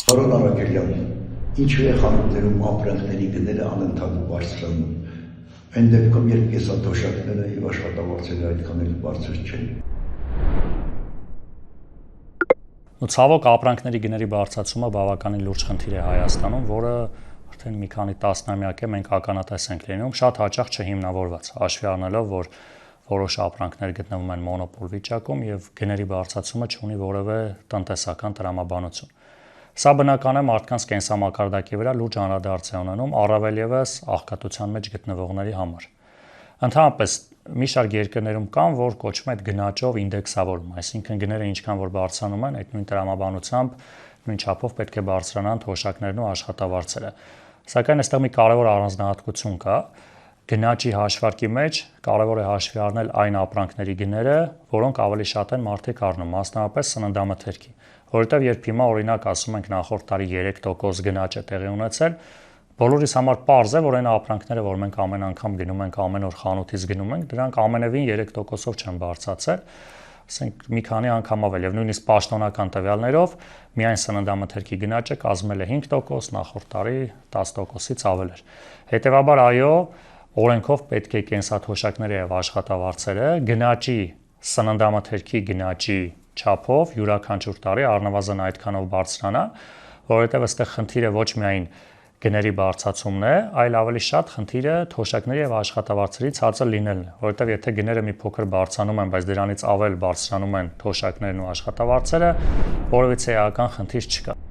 Պարոն Արաքելյան, ինչու է խանութներում ապրանքների գները անընդհատ բարձրանում։ Այն դեպքում, երբ կեսաթոշակները եւ աշխատավարձերը այդքան էլ բարձր չեն։ Ցավոք ապրանքների գների բարձրացումը բավականին լուրջ խնդիր է Հայաստանում, որը արդեն մի քանի տասնամյակ է մենք ականատես ենք լինում, շատ հաճախ չհիմնավորված, հաշվի առնելով, որ որոշ ապրանքներ գտնվում են մոնոպոլ վիճակում եւ գների բարձրացումը չունի որևէ տնտեսական տրամաբանություն։ Սա բնական է մարդկանց կենսամակարդակի վրա լուրջ անդրադարձ է ունենում, առավել եւս աղքատության մեջ գտնվողների համար։ Ընդհանրապես մի շարք երկրներում կան, որ կոչվում է գնաճով ինդեքսավորում, այսինքն գները ինչքան որ բարձրանում են, այդ նույն տրամաբանությամբ նույն չափով պետք է բարձրանան թոշակներն ու աշխատավարձերը։ Սակայն այստեղ մի կարևոր առանձնահատկություն կա։ Գնաճի հաշվարկի մեջ կարևոր է հաշվի առնել այն ապրանքների գները, որոնք ավելի շատ են մարդիկ առնում, մասնավորապես սննդամթերքի։ Որովհետև երբ հիմա օրինակ ասում ենք նախորդ տարի 3% գնաճ է տեղի ունեցել, բոլորիս համար պարզ է, որ այն ապրանքները, որ մենք ամեն անգամ գնում ենք, ամեն օր խանութից գնում ենք, դրանք ամենևին 3%-ով չեն բարձրացել, ասենք մի քանի անգամ ավել, եւ նույնիսկ պաշտոնական տվյալներով միայն սննդամթերքի գնաճը կազմել է 5%, նախորդ տարի 10%-ից ավել էր։ Հետևաբար այո, օրենքով պետք է կենսաթոշակները եւ աշխատավարձերը գնաճի սննդամթերքի գնաճի չափով յուրաքանչյուր տարի առնվազն այդքանով բարձրանա, որովհետեւ այստեղ խնդիրը ոչ միայն գների բարձրացումն է, այլ ավելի շատ խնդիրը թոշակների եւ աշխատավարձերի ցածր լինելն է, որովհետեւ եթե գները մի փոքր բարձրանում են, բայց դրանից ավել բարձրանում են թոշակներն ու աշխատավարձերը, որևիցե էական խնդիր չկա։